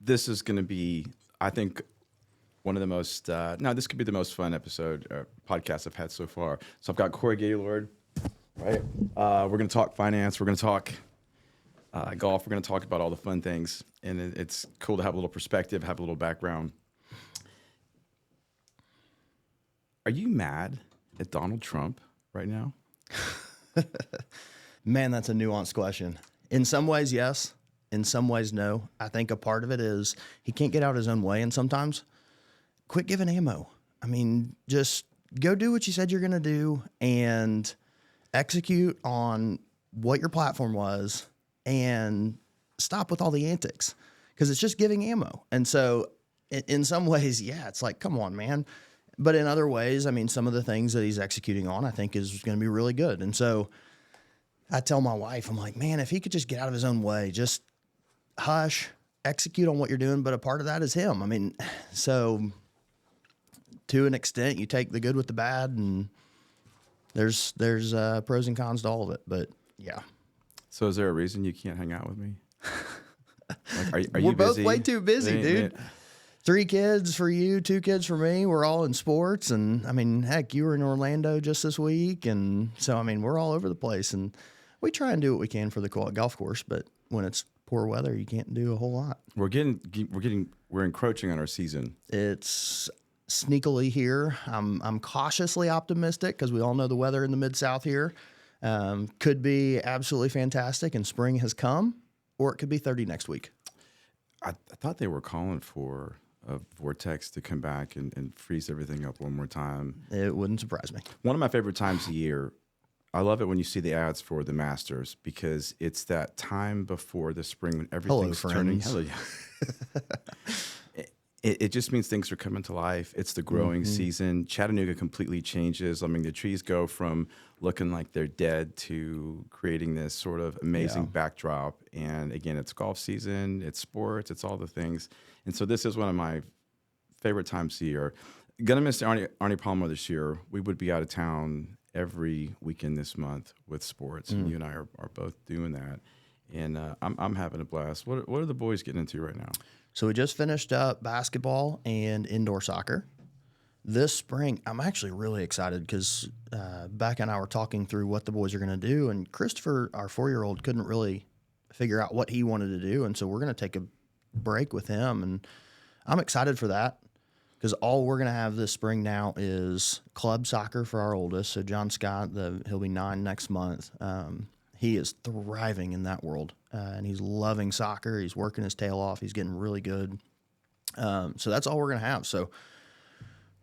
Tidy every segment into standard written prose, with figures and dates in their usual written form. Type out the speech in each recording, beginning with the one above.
this is going to be, I think, one of the most, this could be the most fun podcast I've had so far. So I've got Cory Gaylord, right? We're going to talk finance. We're going to talk golf. We're going to talk about all the fun things. And it's cool to have a little perspective, have a little background. Are you mad at Donald Trump right now? Man, that's a nuanced question. In some ways, yes. In some ways, no. I think a part of it is he can't get out his own way, and sometimes quit giving ammo. I mean, just go do what you said you're going to do and execute on what your platform was and stop with all the antics because it's just giving ammo. And so in some ways, yeah, it's like, come on, man. But in other ways, I mean, some of the things that he's executing on, I think is going to be really good. And so I tell my wife, I'm like, man, if he could just get out of his own way, just hush, execute on what you're doing. But a part of that is him. I mean, so to an extent, you take the good with the bad, and there's pros and cons to all of it. But yeah. So is there a reason you can't hang out with me? Like, are you We're both busy? way too busy, dude. 3 kids for you, 2 kids for me. We're all in sports. And I mean, heck, you were in Orlando just this week. And so, I mean, we're all over the place, and we try and do what we can for the golf course. But when it's poor weather, you can't do a whole lot. We're encroaching on our season. It's sneakily here. I'm cautiously optimistic because we all know the weather in the Mid-South here could be absolutely fantastic, and spring has come, or it could be 30 next week. I thought they were calling for a vortex to come back and freeze everything up one more time. It wouldn't surprise me. One of my favorite times of year, I love it when you see the ads for the Masters because it's that time before the spring when everything's turning. Hello, It just means things are coming to life. It's the growing season. Chattanooga completely changes. I mean, the trees go from looking like they're dead to creating this sort of amazing backdrop. And again, it's golf season, it's sports, it's all the things. And so this is one of my favorite times of the year. Gonna miss Arnie Palmer this year. We would be out of town every weekend this month with sports, and you and I are both doing that. And I'm having a blast. What are the boys getting into right now? So we just finished up basketball and indoor soccer. This spring, I'm actually really excited because Beck and I were talking through what the boys are going to do, and Christopher, our 4-year-old, couldn't really figure out what he wanted to do, and so we're going to take a break with him, and I'm excited for that because all we're going to have this spring now is club soccer for our oldest. So John Scott, he'll be 9 next month. He is thriving in that world, and he's loving soccer. He's working his tail off. He's getting really good. So that's all we're going to have. So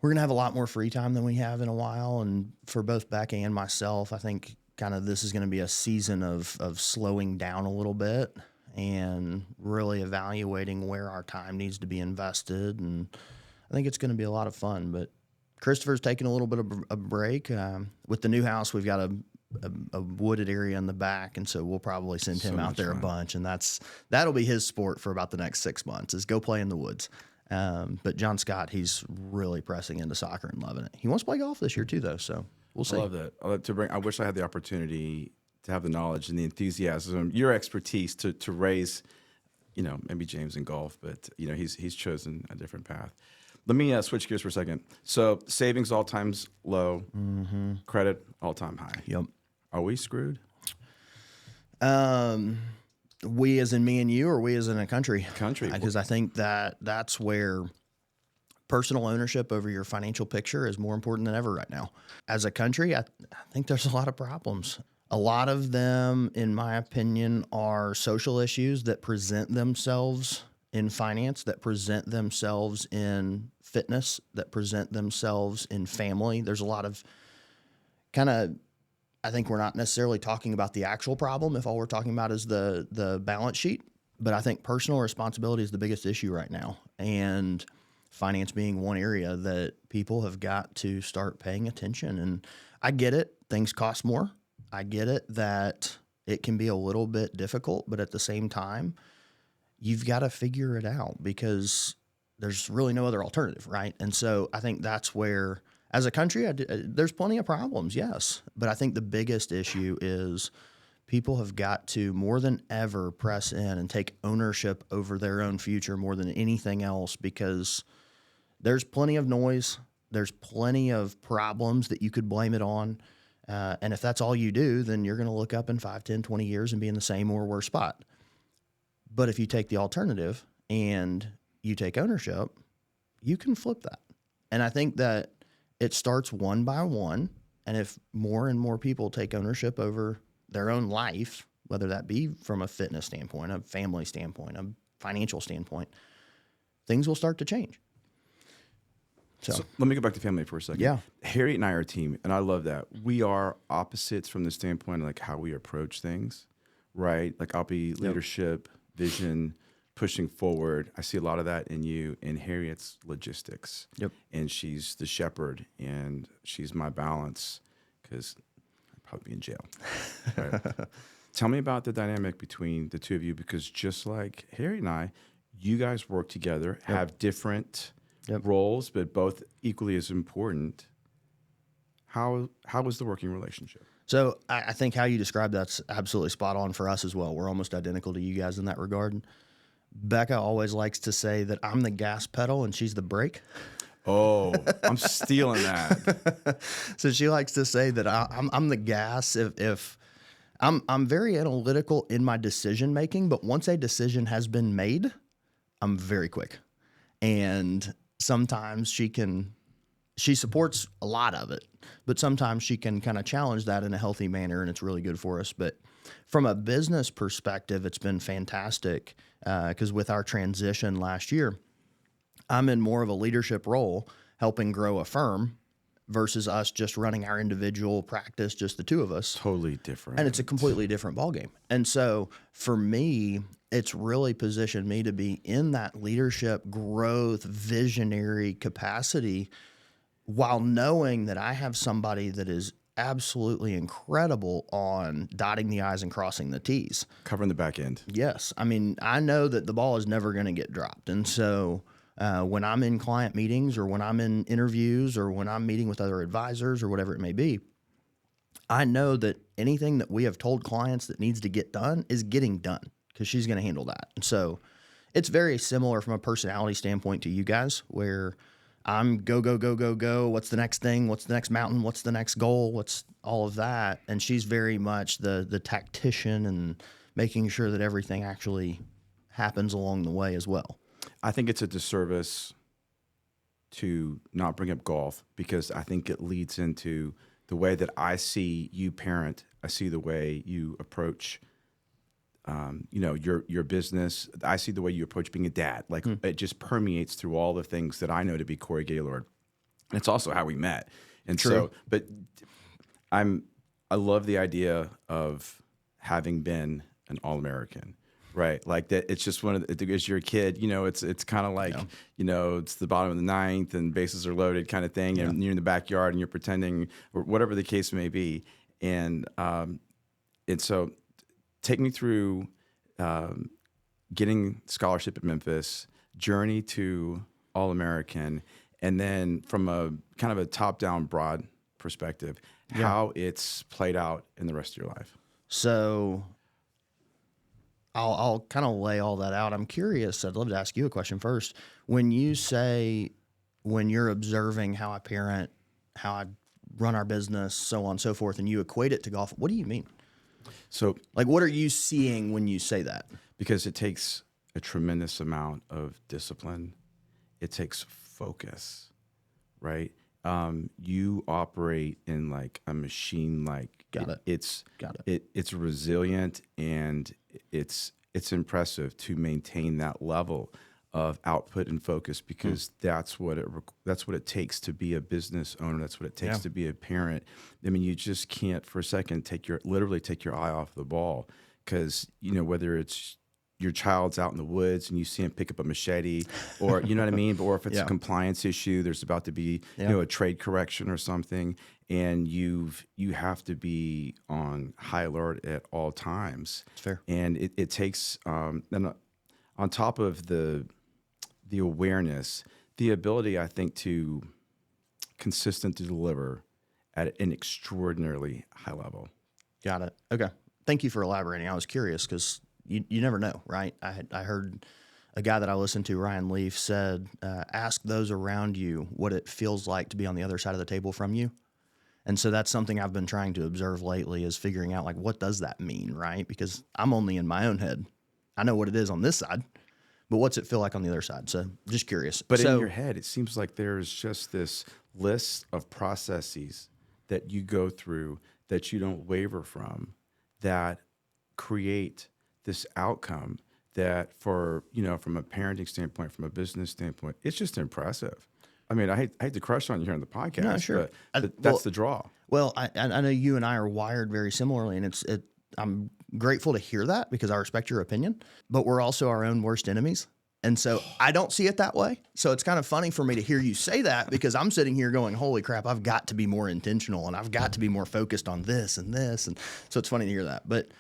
we're going to have a lot more free time than we have in a while. And for both Beck and myself, I think kind of this is going to be a season of slowing down a little bit and really evaluating where our time needs to be invested. And I think it's going to be a lot of fun. But Christopher's taking a little bit of a break. With the new house, we've got a wooded area in the back, and so we'll probably send him out there a bunch, and that'll be his sport for about the next 6 months is go play in the woods. But John Scott, he's really pressing into soccer and loving it. He wants to play golf this year too, though, so we'll see. I love that. I wish I had the opportunity to have the knowledge and the enthusiasm, your expertise to raise, maybe James in golf, but he's chosen a different path. Let me switch gears for a second. So savings all times low, credit all time high. Yep. Are we screwed? We as in me and you, or we as in a country? Country. Because I think that's where personal ownership over your financial picture is more important than ever right now. As a country, I think there's a lot of problems. A lot of them, in my opinion, are social issues that present themselves in finance, that present themselves in fitness, that present themselves in family. There's a lot of I think we're not necessarily talking about the actual problem if all we're talking about is the balance sheet, but I think personal responsibility is the biggest issue right now, and finance being one area that people have got to start paying attention. And I get it. Things cost more. I get it that it can be a little bit difficult, but at the same time, you've got to figure it out because there's really no other alternative, right? And so I think that's where, as a country, there's plenty of problems, yes. But I think the biggest issue is people have got to more than ever press in and take ownership over their own future more than anything else, because there's plenty of noise. There's plenty of problems that you could blame it on. And if that's all you do, then you're going to look up in 5, 10, 20 years and be in the same or worse spot. But if you take the alternative and you take ownership, you can flip that. And I think that it starts one by one. And if more and more people take ownership over their own life, whether that be from a fitness standpoint, a family standpoint, a financial standpoint, things will start to change. So let me go back to family for a second. Yeah. Harriet and I are a team, and I love that. We are opposites from the standpoint of like how we approach things, right? Like I'll be leadership, vision, pushing forward. I see a lot of that in you. And Harriet's logistics. Yep. And she's the shepherd, and she's my balance, because I'd probably be in jail. Right? Tell me about the dynamic between the two of you, because just like Harriet and I, you guys work together, have different roles, but both equally as important. How was the working relationship? So I think how you described that's absolutely spot on for us as well. We're almost identical to you guys in that regard. Becca always likes to say that I'm the gas pedal and she's the brake. Oh, I'm stealing that. So she likes to say that I'm the gas if I'm very analytical in my decision making, but once a decision has been made, I'm very quick. And sometimes she supports a lot of it, but sometimes she can kind of challenge that in a healthy manner, and it's really good for us. But from a business perspective, it's been fantastic because with our transition last year, I'm in more of a leadership role, helping grow a firm versus us just running our individual practice, just the two of us. Totally different. And it's a completely different ballgame. And so for me, it's really positioned me to be in that leadership, growth, visionary capacity, while knowing that I have somebody that is absolutely incredible on dotting the I's and crossing the T's. Covering the back end. Yes. I mean, I know that the ball is never going to get dropped. And so when I'm in client meetings or when I'm in interviews or when I'm meeting with other advisors or whatever it may be, I know that anything that we have told clients that needs to get done is getting done because she's going to handle that. And so it's very similar from a personality standpoint to you guys, where I'm go, go, go, go, go. What's the next thing? What's the next mountain? What's the next goal? What's all of that? And she's very much the tactician and making sure that everything actually happens along the way as well. I think it's a disservice to not bring up golf, because I think it leads into the way that I see you parent. I see the way you approach your business. I see the way you approach being a dad. Like it just permeates through all the things that I know to be Cory Gaylord. And it's also how we met. And True. so, but I love the idea of having been an All-American, right? Like that. It's just as you're a kid, it's kind of like, it's the bottom of the ninth and bases are loaded kind of thing. And you're in the backyard and you're pretending, or whatever the case may be. And so, take me through getting scholarship at Memphis, journey to All-American, and then from a kind of a top-down, broad perspective, how it's played out in the rest of your life. So I'll kind of lay all that out. I'm curious. I'd love to ask you a question first. When you're observing how I parent, how I run our business, so on and so forth, and you equate it to golf, what do you mean? So, like, what are you seeing when you say that? Because it takes a tremendous amount of discipline. It takes focus, right? You operate in like a machine. Like it's resilient, and it's impressive to maintain that level of output and focus, because that's what it takes to be a business owner. That's what it takes to be a parent. I mean, you just can't for a second literally take your eye off the ball, because whether it's your child's out in the woods and you see him pick up a machete, or you know what I mean, or if it's a compliance issue, there's about to be a trade correction or something, and you have to be on high alert at all times. It's fair, and it takes and on top of the awareness, the ability, I think, to consistently deliver at an extraordinarily high level. Got it. Okay. thank you for elaborating. I was curious because you never know, right? I heard a guy that I listened to, Ryan Leaf, said, ask those around you what it feels like to be on the other side of the table from you. And so that's something I've been trying to observe lately, is figuring out, like, what does that mean, right? Because I'm only in my own head. I know what it is on this side, but what's it feel like on the other side? So just curious. But in your head, it seems like there's just this list of processes that you go through that you don't waver from, that create this outcome that, for, from a parenting standpoint, from a business standpoint, it's just impressive. I mean, I hate to crush on you here on the podcast, No, sure. but that's the draw. Well, I know you and I are wired very similarly, and I'm grateful to hear that because I respect your opinion, but we're also our own worst enemies. And so I don't see it that way. So it's kind of funny for me to hear you say that, because I'm sitting here going, holy crap, I've got to be more intentional and I've got to be more focused on this and this. And so it's funny to hear that. But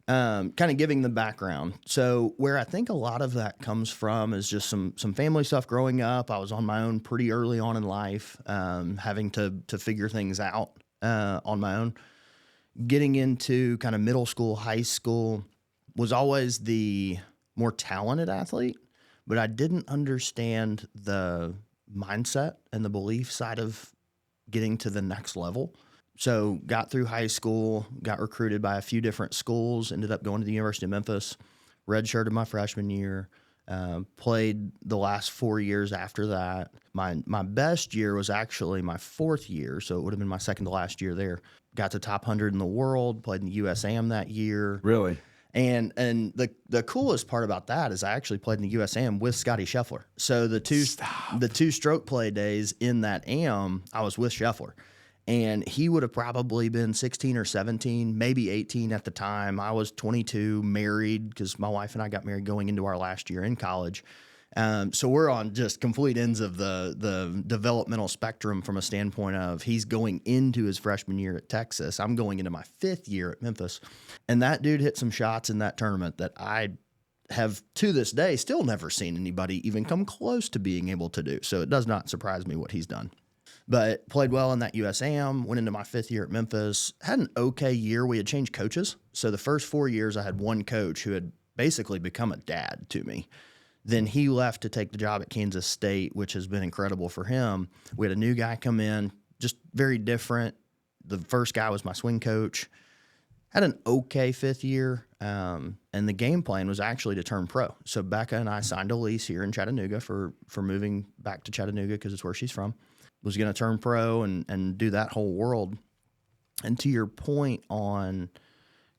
kind of giving the background. So where I think a lot of that comes from is just some family stuff growing up. I was on my own pretty early on in life, having to figure things out on my own. Getting into kind of middle school, high school, was always the more talented athlete, but I didn't understand the mindset and the belief side of getting to the next level. So got through high school, got recruited by a few different schools, ended up going to the University of Memphis, redshirted my freshman year, played the last 4 years after that. My best year was actually my fourth year, so it would have been my second to last year there. Got to top 100 in the world, played in the USAM that year. Really? And the coolest part about that is I actually played in the USAM with Scotty Scheffler. So the two stroke play days in that AM, I was with Scheffler. And he would have probably been 16 or 17, maybe 18 at the time. I was 22, married, because my wife and I got married going into our last year in college. So we're on just complete ends of the developmental spectrum from a standpoint of he's going into his freshman year at Texas. I'm going into my fifth year at Memphis. And that dude hit some shots in that tournament that I have to this day still never seen anybody even come close to being able to do. So it does not surprise me what he's done. But played well in that USAM, went into my fifth year at Memphis, had an okay year. We had changed coaches. So the first 4 years I had one coach who had basically become a dad to me. Then he left to take the job at Kansas State, which has been incredible for him. We had a new guy come in, just very different. The first guy was my swing coach. Had an okay fifth year, and the game plan was actually to turn pro. So Becca and I signed a lease here in Chattanooga for moving back to Chattanooga because it's where she's from. Was going to turn pro and do that whole world. And to your point on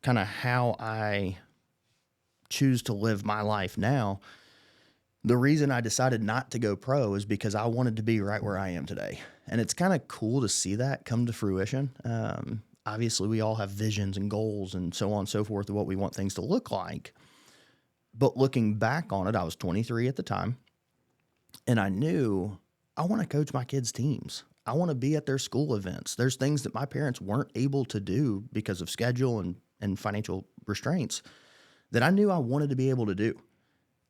kind of how I choose to live my life now, the reason I decided not to go pro is because I wanted to be right where I am today. And it's kind of cool to see that come to fruition. Obviously, we all have visions and goals and so on and so forth of what we want things to look like. But looking back on it, I was 23 at the time, and I knew I want to coach my kids' teams. I want to be at their school events. There's things that my parents weren't able to do because of schedule and financial restraints that I knew I wanted to be able to do.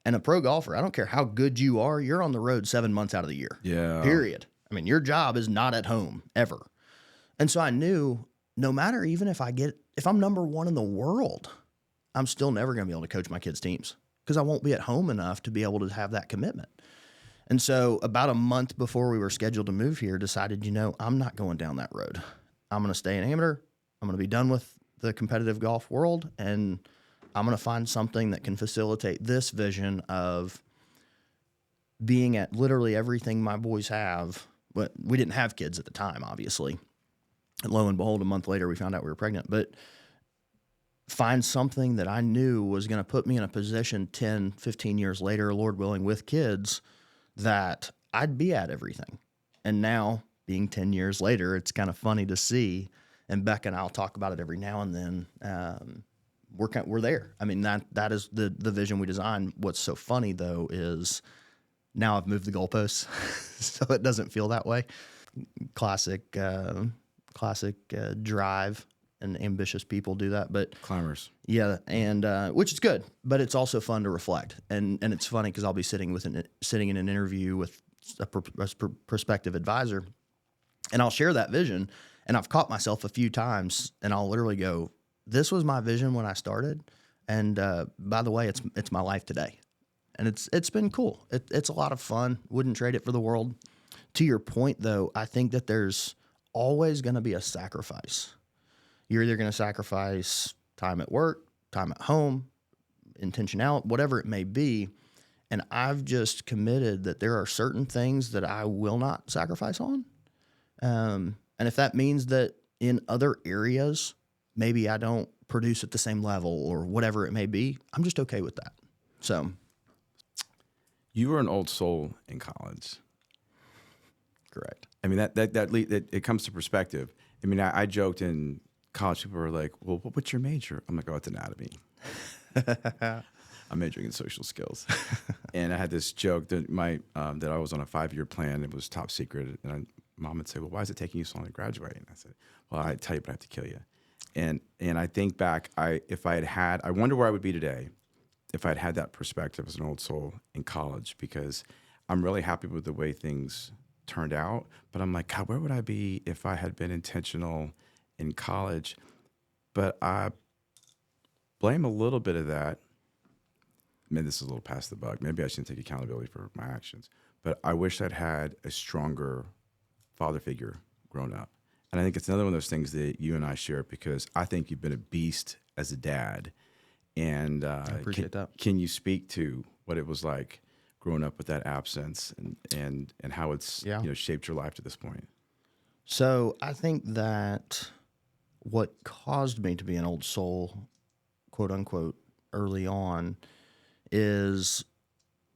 And a pro golfer, I don't care how good you are, you're on the road 7 months out of the year. Yeah. Period. I mean, your job is not at home ever. And so I knew no matter even if I'm number one in the world, I'm still never going to be able to coach my kids' teams because I won't be at home enough to be able to have that commitment. And so about a month before we were scheduled to move here, decided, I'm not going down that road. I'm going to stay an amateur. I'm going to be done with the competitive golf world, and I'm going to find something that can facilitate this vision of being at literally everything my boys have. But we didn't have kids at the time, obviously. And lo and behold, a month later, we found out we were pregnant. But find something that I knew was going to put me in a position 10, 15 years later, Lord willing, with kids, that I'd be at everything. And now, being 10 years later, it's kind of funny to see, and Beck and I'll talk about it every now and then. We're there. I mean, that is the vision we designed. What's so funny, though, is now I've moved the goalposts, so it doesn't feel that way. Classic drive, and ambitious people do that. But climbers. Yeah, and which is good, but it's also fun to reflect. And it's funny because I'll be sitting in an interview with a prospective advisor, and I'll share that vision. And I've caught myself a few times, and I'll literally go, this was my vision when I started. And by the way, it's my life today. And it's been cool. It's a lot of fun. Wouldn't trade it for the world. To your point, though, I think that there's always going to be a sacrifice. You're either going to sacrifice time at work, time at home, intentionality, whatever it may be. And I've just committed that there are certain things that I will not sacrifice on. And if that means that in other areas, maybe I don't produce at the same level or whatever it may be, I'm just okay with that. So you were an old soul in college. Correct. I mean, that it comes to perspective. I mean, I joked in college, people were like, well, what's your major? I'm like, oh, it's anatomy. I'm majoring in social skills. And I had this joke that that I was on a 5-year plan. It was top secret. And mom would say, well, why is it taking you so long to graduate? And I said, well, I tell you, but I have to kill you. And I think back, I wonder where I would be today if I'd had that perspective as an old soul in college, because I'm really happy with the way things turned out. But I'm like, God, where would I be if I had been intentional in college? But I blame a little bit of that. Maybe this is a little past the buck. Maybe I shouldn't take accountability for my actions. But I wish I'd had a stronger father figure growing up. And I think it's another one of those things that you and I share, because I think you've been a beast as a dad. And I appreciate that. Can you speak to what it was like growing up with that absence and how it's shaped your life to this point? So I think that what caused me to be an old soul, quote unquote, early on is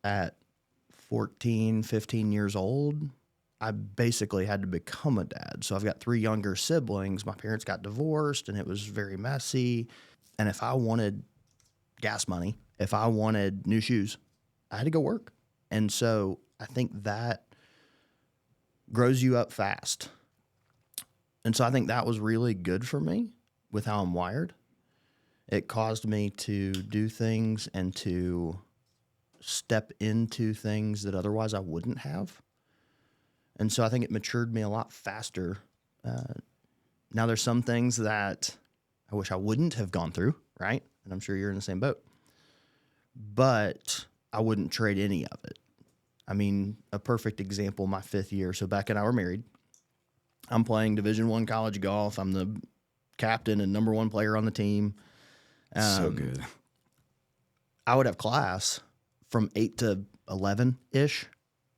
at 14, 15 years old, I basically had to become a dad. So I've got 3 younger siblings. My parents got divorced and it was very messy. And if I wanted gas money, if I wanted new shoes, I had to go work. And so I think that grows you up fast. And so I think that was really good for me with how I'm wired. It caused me to do things and to step into things that otherwise I wouldn't have. And so I think it matured me a lot faster. Now there's some things that I wish I wouldn't have gone through, right? And I'm sure you're in the same boat. But I wouldn't trade any of it. I mean, a perfect example, my 5th year. So Beck and I were married. I'm playing Division I college golf. I'm the captain and number 1 player on the team. So good. I would have class from 8 to 11-ish.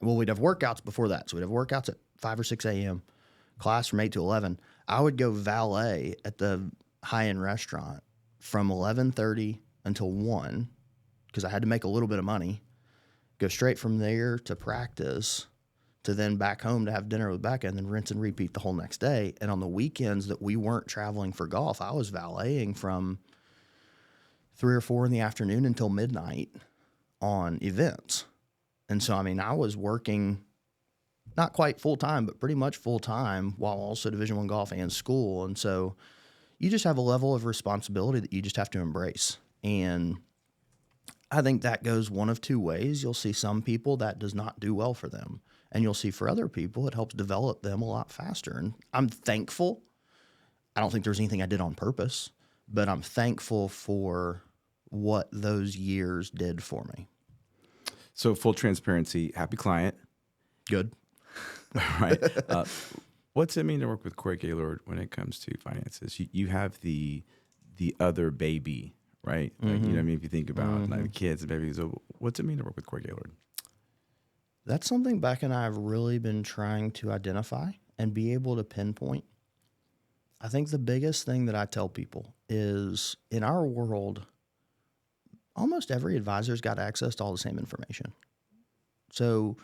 Well, we'd have workouts before that. So we'd have workouts at 5 or 6 a.m., class from 8 to 11. I would go valet at the high-end restaurant from 11:30 until 1 because I had to make a little bit of money, go straight from there to practice, to then back home to have dinner with Becca, and then rinse and repeat the whole next day. And on the weekends that we weren't traveling for golf, I was valeting from 3 or 4 in the afternoon until midnight on events. And so, I mean, I was working not quite full time, but pretty much full time while also Division I golf and school. And so you just have a level of responsibility that you just have to embrace. And I think that goes one of 2 ways. You'll see some people that does not do well for them. And you'll see for other people, it helps develop them a lot faster. And I'm thankful. I don't think there's anything I did on purpose, but I'm thankful for what those years did for me. So full transparency, happy client. Good. Right. What's it mean to work with Cory Gaylord when it comes to finances? You have the other baby, right? Like, you know what I mean? If you think about like the kids and babies, so what's it mean to work with Cory Gaylord? That's something Beck and I have really been trying to identify and be able to pinpoint. I think the biggest thing that I tell people is in our world, almost every advisor's got access to all the same information. So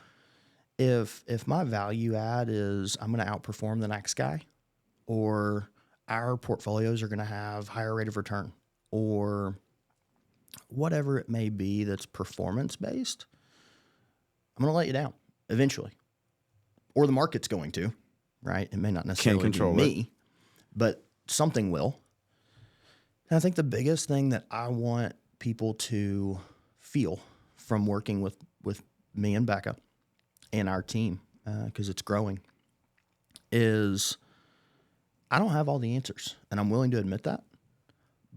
if my value add is I'm going to outperform the next guy, or our portfolios are going to have higher rate of return, or whatever it may be that's performance-based, I'm going to let you down eventually. Or the market's going to, right? It may not necessarily be me, but something will. And I think the biggest thing that I want people to feel from working with me and Becca and our team, because it's growing, is I don't have all the answers, and I'm willing to admit that,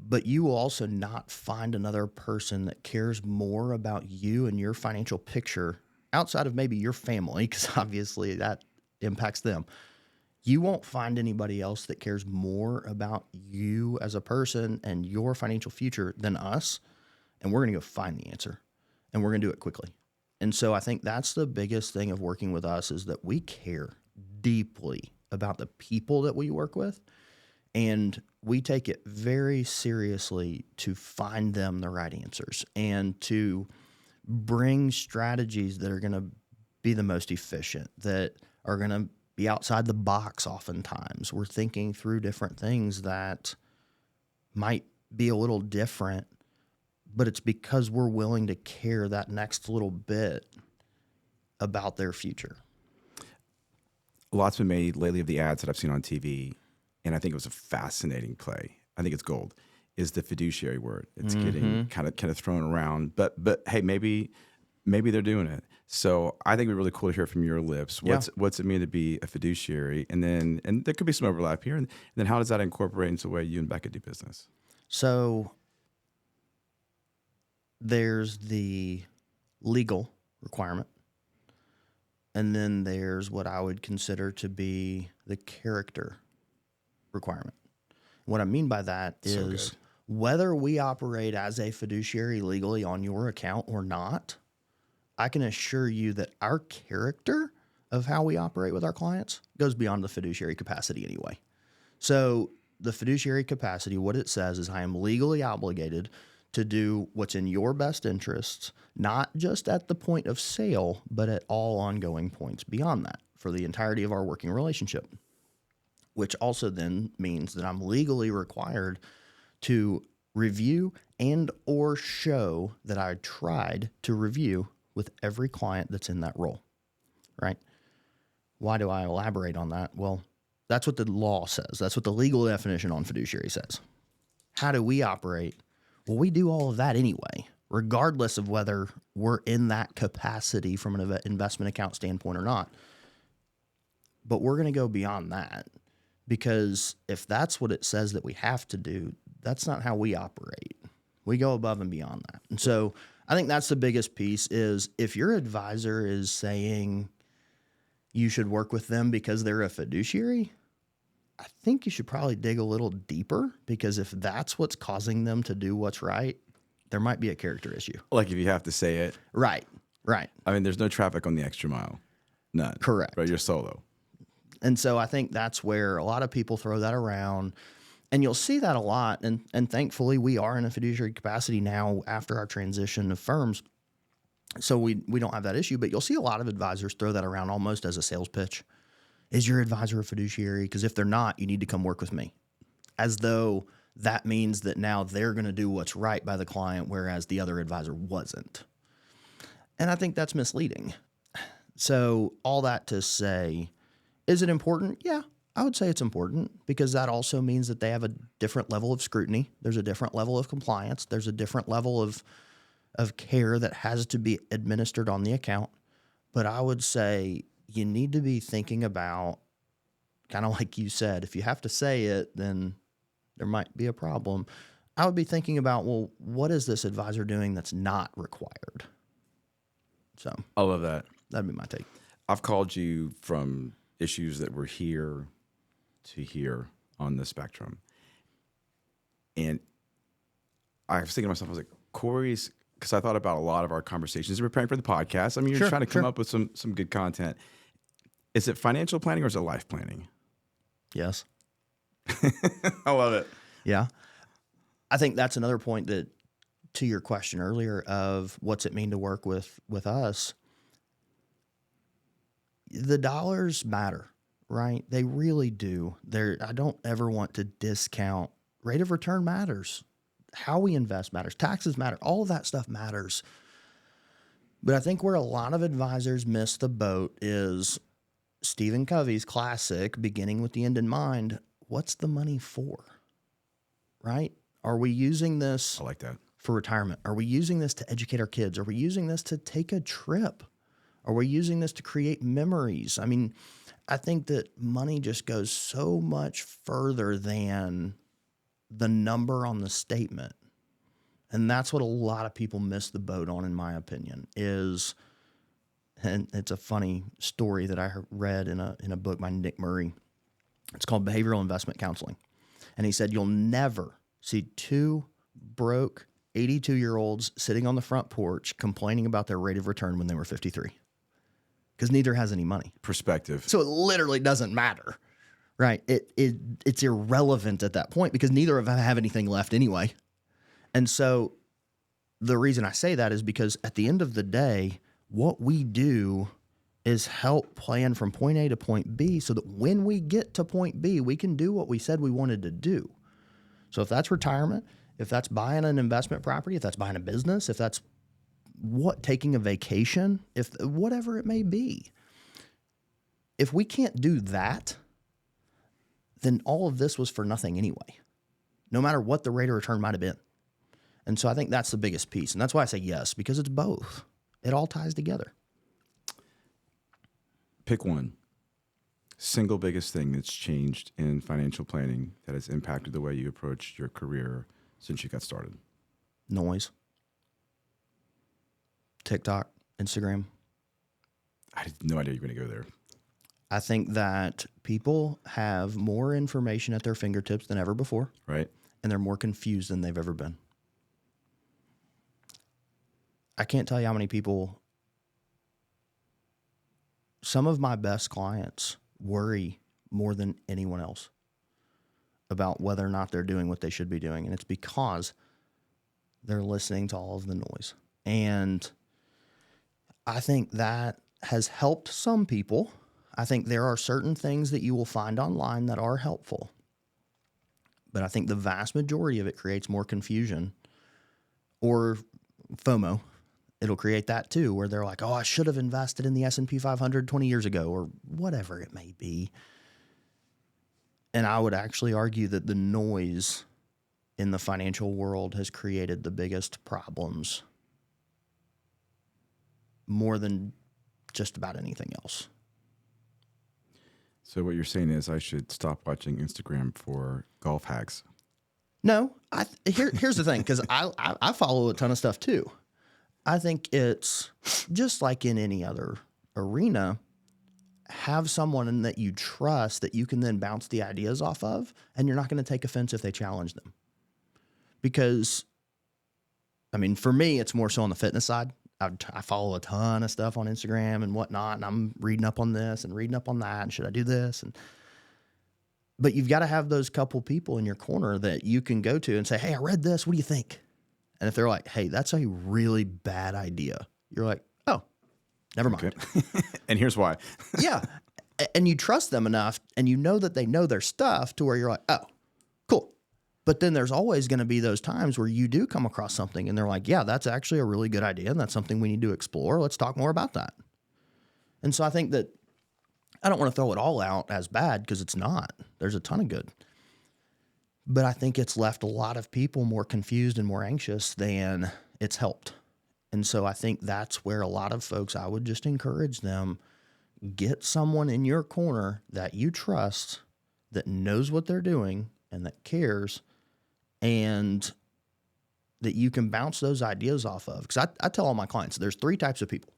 But you will also not find another person that cares more about you and your financial picture outside of maybe your family, because obviously that impacts them. You won't find anybody else that cares more about you as a person and your financial future than us. And we're going to go find the answer, and we're going to do it quickly. And so I think that's the biggest thing of working with us, is that we care deeply about the people that we work with. And we take it very seriously to find them the right answers and to bring strategies that are going to be the most efficient, that are going to be outside the box oftentimes. We're thinking through different things that might be a little different, but it's because we're willing to care that next little bit about their future. A lot's been made lately of the ads that I've seen on TV, and I think it was a fascinating play. I think it's gold. Is the fiduciary word? It's getting kind of thrown around, but hey, maybe they're doing it. So I think it'd be really cool to hear from your lips. What's it mean to be a fiduciary, and there could be some overlap here, and then how does that incorporate into the way you and Becca do business? So there's the legal requirement, and then there's what I would consider to be the character requirement. What I mean by that is whether we operate as a fiduciary legally on your account or not, I can assure you that our character of how we operate with our clients goes beyond the fiduciary capacity anyway. So the fiduciary capacity, what it says is I am legally obligated to do what's in your best interests, not just at the point of sale, but at all ongoing points beyond that for the entirety of our working relationship, which also then means that I'm legally required to review and or show that I tried to review with every client that's in that role, right? Why do I elaborate on that? Well, that's what the law says. That's what the legal definition on fiduciary says. How do we operate? Well, we do all of that anyway, regardless of whether we're in that capacity from an investment account standpoint or not. But we're going to go beyond that, because if that's what it says that we have to do, that's not how we operate. We go above and beyond that. And so I think that's the biggest piece, is if your advisor is saying you should work with them because they're a fiduciary, I think you should probably dig a little deeper, because if that's what's causing them to do what's right, there might be a character issue. Like if you have to say it. Right. I mean, there's no traffic on the extra mile. None. Correct. But you're solo. And so I think that's where a lot of people throw that around, and you'll see that a lot. And thankfully we are in a fiduciary capacity now after our transition of firms. So we don't have that issue, but you'll see a lot of advisors throw that around almost as a sales pitch. Is your advisor a fiduciary? Because if they're not, you need to come work with me. As though that means that now they're going to do what's right by the client, whereas the other advisor wasn't. And I think that's misleading. So all that to say, is it important? Yeah, I would say it's important, because that also means that they have a different level of scrutiny. There's a different level of compliance. There's a different level of care that has to be administered on the account. But I would say you need to be thinking about, kind of like you said, if you have to say it, then there might be a problem. I would be thinking about, well, what is this advisor doing that's not required? So I love that. That'd be my take. I've called you from issues that were here to here on the spectrum. And I was thinking to myself, I was like, Cory's, because I thought about a lot of our conversations preparing for the podcast. I mean, you're trying to come up with some good content. Is it financial planning or is it life planning? Yes. I love it. Yeah. I think that's another point that, to your question earlier of what's it mean to work with us, the dollars matter, right? They really do. I don't ever want to discount. Rate of return matters. How we invest matters. Taxes matter. All of that stuff matters. But I think where a lot of advisors miss the boat is Stephen Covey's classic, beginning with the end in mind. What's the money for? Right? Are we using this I like that. for retirement? Are we using this to educate our kids? Are we using this to take a trip? Are we using this to create memories? I mean, I think that money just goes so much further than the number on the statement. And that's what a lot of people miss the boat on, in my opinion, is, and it's a funny story that I read in a book by Nick Murray. It's called Behavioral Investment Counseling. And he said, you'll never see two broke 82-year-olds sitting on the front porch complaining about their rate of return when they were 53, because neither has any money. Perspective. So it literally doesn't matter, right? It's irrelevant at that point because neither of them have anything left anyway. And so the reason I say that is because at the end of the day, what we do is help plan from point A to point B so that when we get to point B, we can do what we said we wanted to do. So if that's retirement, if that's buying an investment property, if that's buying a business, if that's taking a vacation, if whatever it may be, if we can't do that, then all of this was for nothing anyway, no matter what the rate of return might have been. And so I think that's the biggest piece. And that's why I say yes, because it's both. It all ties together. Pick one. Single biggest thing that's changed in financial planning that has impacted the way you approach your career since you got started. Noise. TikTok, Instagram. I had no idea you were going to go there. I think that people have more information at their fingertips than ever before. Right. And they're more confused than they've ever been. I can't tell you how many people, some of my best clients worry more than anyone else about whether or not they're doing what they should be doing. And it's because they're listening to all of the noise. And I think that has helped some people. I think there are certain things that you will find online that are helpful. But I think the vast majority of it creates more confusion or FOMO. It'll create that too, where they're like, oh, I should have invested in the S&P 500 20 years ago, or whatever it may be. And I would actually argue that the noise in the financial world has created the biggest problems more than just about anything else. So what you're saying is I should stop watching Instagram for golf hacks. No, here's the thing, because I follow a ton of stuff too. I think it's just like in any other arena, have someone that you trust that you can then bounce the ideas off of, and you're not going to take offense if they challenge them. Because, I mean, for me, it's more so on the fitness side. I follow a ton of stuff on Instagram and whatnot, and I'm reading up on this and reading up on that, and should I do this? But you've got to have those couple people in your corner that you can go to and say, hey, I read this. What do you think? And if they're like, hey, that's a really bad idea, you're like, oh, never mind. Okay. And here's why. Yeah. And you trust them enough, and you know that they know their stuff to where you're like, oh, cool. But then there's always going to be those times where you do come across something and they're like, yeah, that's actually a really good idea, and that's something we need to explore. Let's talk more about that. And so I think that I don't want to throw it all out as bad, because it's not. There's a ton of good. But I think it's left a lot of people more confused and more anxious than it's helped. And so I think that's where a lot of folks, I would just encourage them, get someone in your corner that you trust, that knows what they're doing and that cares, and that you can bounce those ideas off of. Because I tell all my clients, there's three types of people.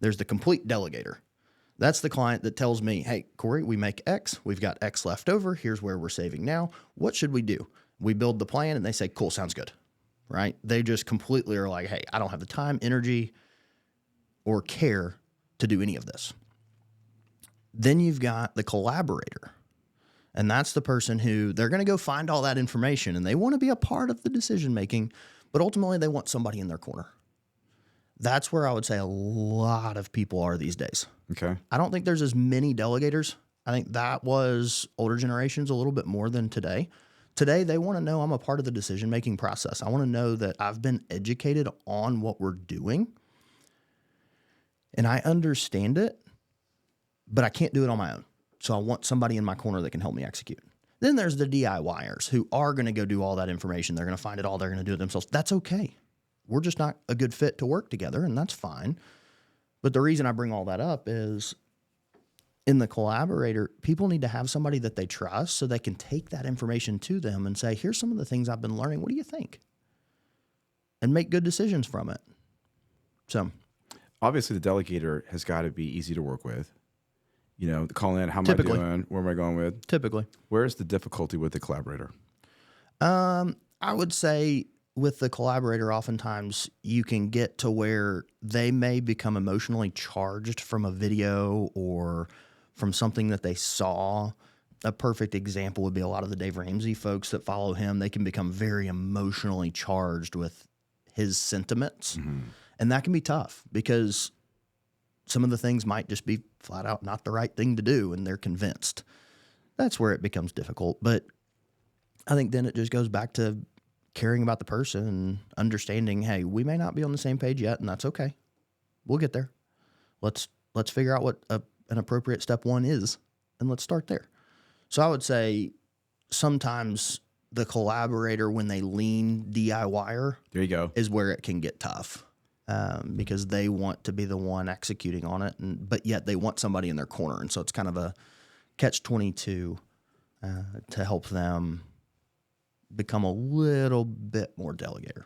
There's the complete delegator. That's the client that tells me, hey, Cory, we make X. We've got X left over. Here's where we're saving now. What should we do? We build the plan, and they say, cool, sounds good, right? They just completely are like, hey, I don't have the time, energy, or care to do any of this. Then you've got the collaborator. And that's the person who they're going to go find all that information, and they want to be a part of the decision making, but ultimately they want somebody in their corner. That's where I would say a lot of people are these days. Okay. I don't think there's as many delegators. I think that was older generations a little bit more than today. Today, they want to know I'm a part of the decision-making process. I want to know that I've been educated on what we're doing, and I understand it, but I can't do it on my own. So I want somebody in my corner that can help me execute. Then there's the DIYers who are going to go do all that information. They're going to find it all. They're going to do it themselves. That's okay. We're just not a good fit to work together, and that's fine. But the reason I bring all that up is In the collaborator, people need to have somebody that they trust so they can take that information to them and say, here's some of the things I've been learning. What do you think? And make good decisions from it. So obviously the delegator has got to be easy to work with. You know, call in, how am I Typically. doing? Where am I going with? Typically. Where's the difficulty with the collaborator? I would say with the collaborator, oftentimes you can get to where they may become emotionally charged from a video or from something that they saw. A perfect example would be a lot of the Dave Ramsey folks that follow him. They can become very emotionally charged with his sentiments. Mm-hmm. And that can be tough because some of the things might just be flat out not the right thing to do, and they're convinced. That's where it becomes difficult. But I think then it just goes back to caring about the person and understanding, hey, we may not be on the same page yet, and that's okay. We'll get there. Let's figure out what an appropriate step one is, and let's start there. So I would say sometimes the collaborator, when they lean DIYer, there you go, is where it can get tough. Because they want to be the one executing on it, but yet they want somebody in their corner. And so it's kind of a catch-22 to help them become a little bit more delegator.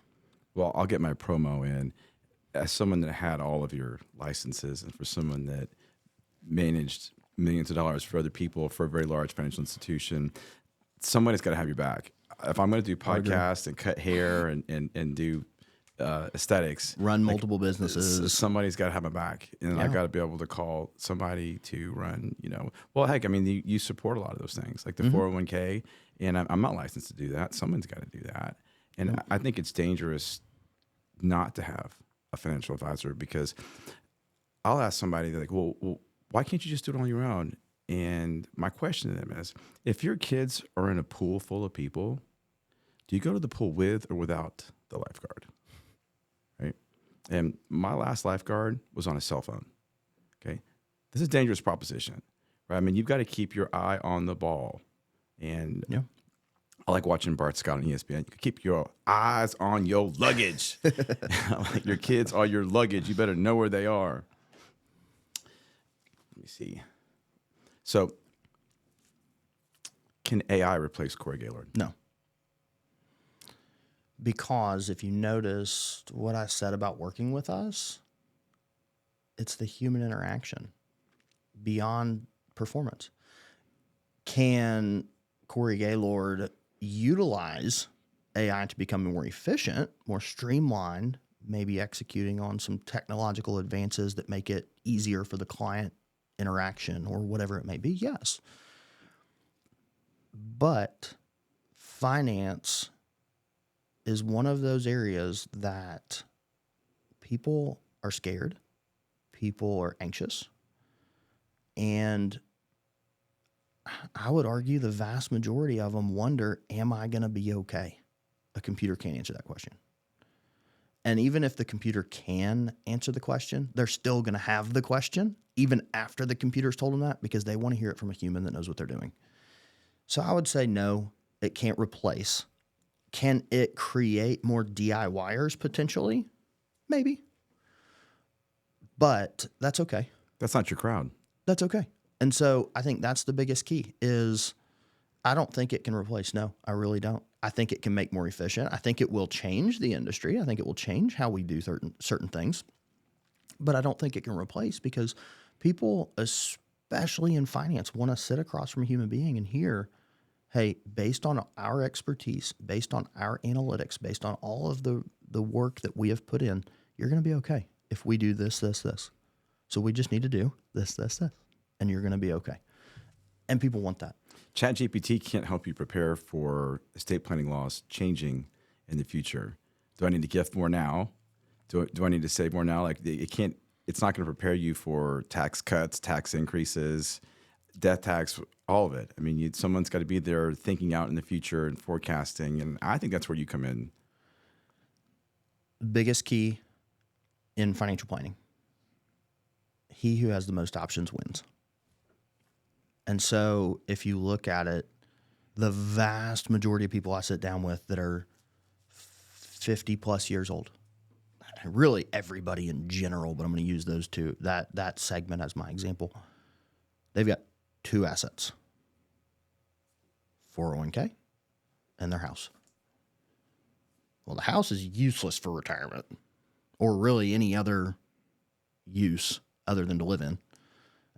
Well, I'll get my promo in. As someone that had all of your licenses and for someone that managed millions of dollars for other people for a very large financial institution, somebody's got to have your back. If I'm going to do podcasts and cut hair and do aesthetics, run multiple businesses, somebody's got to have my back, and I got to be able to call somebody to run, well, heck, I mean, you support a lot of those things like the 401k, and I'm not licensed to do that. Someone's got to do that. And I think it's dangerous not to have a financial advisor, because I'll ask somebody like, well, why can't you just do it on your own? And my question to them is, if your kids are in a pool full of people, do you go to the pool with or without the lifeguard? Right? And my last lifeguard was on a cell phone. Okay. This is a dangerous proposition, right? I mean, you've got to keep your eye on the ball. And I like watching Bart Scott on ESPN. You can keep your eyes on your luggage. Like your kids are your luggage. You better know where they are. Let me see. So, can AI replace Cory Gaylord? No. Because if you noticed what I said about working with us, it's the human interaction beyond performance. Can Cory Gaylord utilize AI to become more efficient, more streamlined, maybe executing on some technological advances that make it easier for the client interaction or whatever it may be? Yes. But finance is one of those areas that people are scared, people are anxious, and I would argue the vast majority of them wonder, am I going to be okay? A computer can't answer that question. And even if the computer can answer the question, they're still going to have the question, even after the computer's told them that, because they want to hear it from a human that knows what they're doing. So I would say no, it can't replace. Can it create more DIYers potentially? Maybe. But that's okay. That's not your crowd. That's okay. And so I think that's the biggest key is I don't think it can replace. No, I really don't. I think it can make more efficient. I think it will change the industry. I think it will change how we do certain things. But I don't think it can replace, because people, especially in finance, want to sit across from a human being and hear, hey, based on our expertise, based on our analytics, based on all of the work that we have put in, you're going to be okay if we do this, this, this. So we just need to do this, this, this, and you're going to be okay. And people want that. ChatGPT can't help you prepare for estate planning laws changing in the future. Do I need to gift more now? Do I need to save more now? Like it's not going to prepare you for tax cuts, tax increases, death tax, all of it. I mean, someone's got to be there thinking out in the future and forecasting. And I think that's where you come in. Biggest key in financial planning. He who has the most options wins. And so if you look at it, the vast majority of people I sit down with that are 50 plus years old, really everybody in general, but I'm going to use those two, that segment as my example. They've got two assets, 401k and their house. Well, the house is useless for retirement or really any other use other than to live in.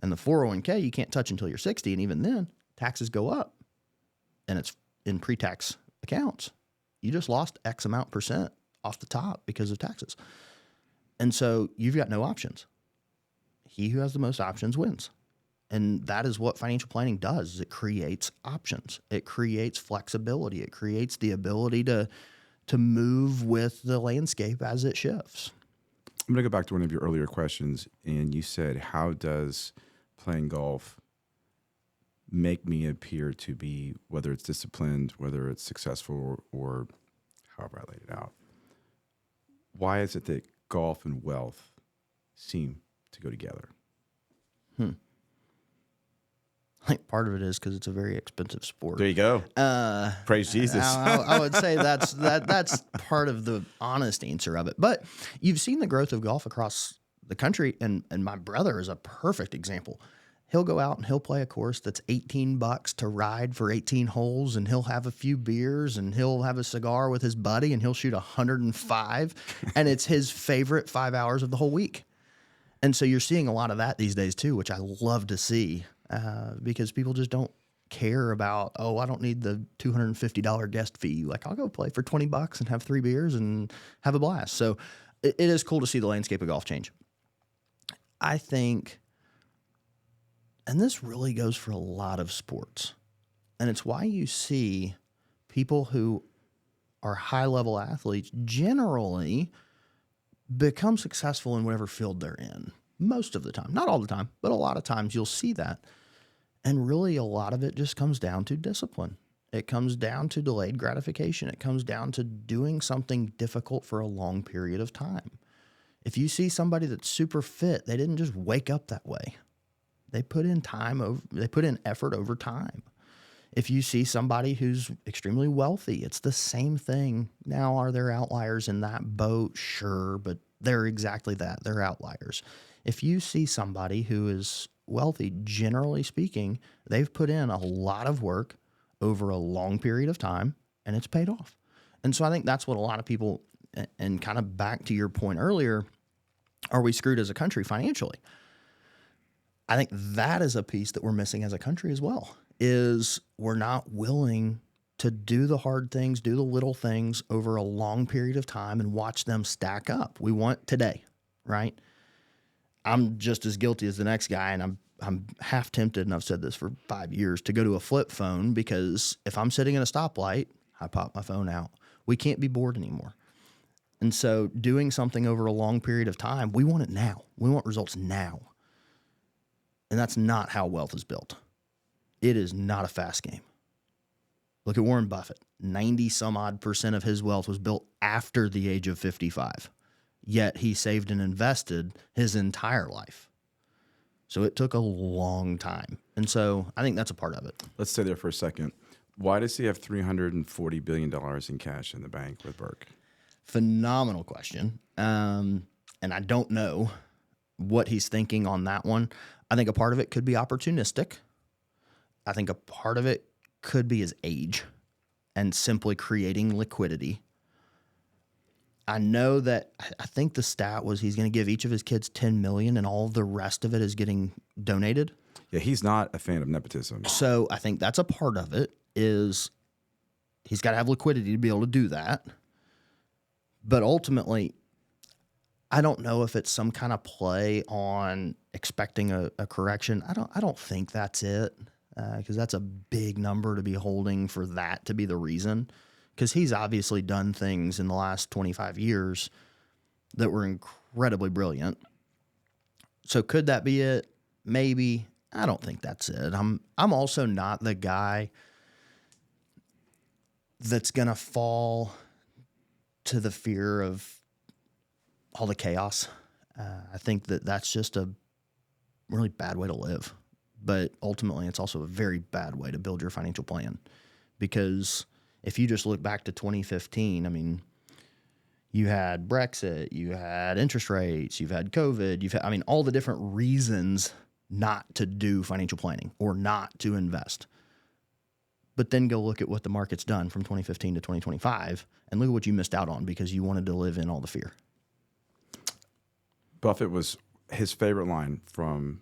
And the 401k you can't touch until you're 60. And even then, taxes go up and it's in pre-tax accounts. You just lost X amount % off the top because of taxes. And so you've got no options. He who has the most options wins. And that is what financial planning does. Is it creates options. It creates flexibility. It creates the ability to move with the landscape as it shifts. I'm going to go back to one of your earlier questions. And you said, how does playing golf make me appear to be, whether it's disciplined, whether it's successful, or however I laid it out? Why is it that golf and wealth seem to go together? I think part of it is because it's a very expensive sport. There you go. Praise Jesus. I would say that's part of the honest answer of it. But you've seen the growth of golf across the country, and my brother is a perfect example. He'll go out and he'll play a course that's $18 to ride for 18 holes, and he'll have a few beers and he'll have a cigar with his buddy and he'll shoot 105, and it's his favorite 5 hours of the whole week. And so you're seeing a lot of that these days too, which I love to see. Because people just don't care about, oh, I don't need the $250 guest fee. Like, I'll go play for $20 and have 3 beers and have a blast. So it is cool to see the landscape of golf change. I think, and this really goes for a lot of sports, and it's why you see people who are high-level athletes generally become successful in whatever field they're in. Most of the time. Not all the time, but a lot of times you'll see that. And really a lot of it just comes down to discipline. It comes down to delayed gratification. It comes down to doing something difficult for a long period of time. If you see somebody that's super fit, they didn't just wake up that way. They put in effort over time. If you see somebody who's extremely wealthy, it's the same thing. Now, are there outliers in that boat? Sure, but they're exactly that. They're outliers. If you see somebody who is wealthy, generally speaking, they've put in a lot of work over a long period of time, and it's paid off. And so I think that's what a lot of people, and kind of back to your point earlier, are we screwed as a country financially? I think that is a piece that we're missing as a country as well, is we're not willing to do the hard things, do the little things over a long period of time and watch them stack up. We want today, right? I'm just as guilty as the next guy, and I'm half tempted, and I've said this for 5 years, to go to a flip phone, because if I'm sitting in a stoplight, I pop my phone out. We can't be bored anymore. And so doing something over a long period of time, we want it now. We want results now. And that's not how wealth is built. It is not a fast game. Look at Warren Buffett. 90-some-odd% of his wealth was built after the age of 55. Yet he saved and invested his entire life. So it took a long time. And so I think that's a part of it. Let's stay there for a second. Why does he have $340 billion in cash in the bank with Burke? Phenomenal question. And I don't know what he's thinking on that one. I think a part of it could be opportunistic. I think a part of it could be his age and simply creating liquidity. I know that, I think the stat was he's going to give each of his kids $10 million, and all the rest of it is getting donated. Yeah, he's not a fan of nepotism. So I think that's a part of it, is he's got to have liquidity to be able to do that. But ultimately, I don't know if it's some kind of play on expecting a correction. I don't think that's it, because that's a big number to be holding for that to be the reason. Because he's obviously done things in the last 25 years that were incredibly brilliant. So could that be it? Maybe. I don't think that's it. I'm also not the guy that's going to fall to the fear of all the chaos. I think that that's just a really bad way to live. But ultimately, it's also a very bad way to build your financial plan. Because if you just look back to 2015, I mean, you had Brexit, you had interest rates, you've had COVID, all the different reasons not to do financial planning or not to invest. But then go look at what the market's done from 2015 to 2025 and look at what you missed out on because you wanted to live in all the fear. Buffett was his favorite line from,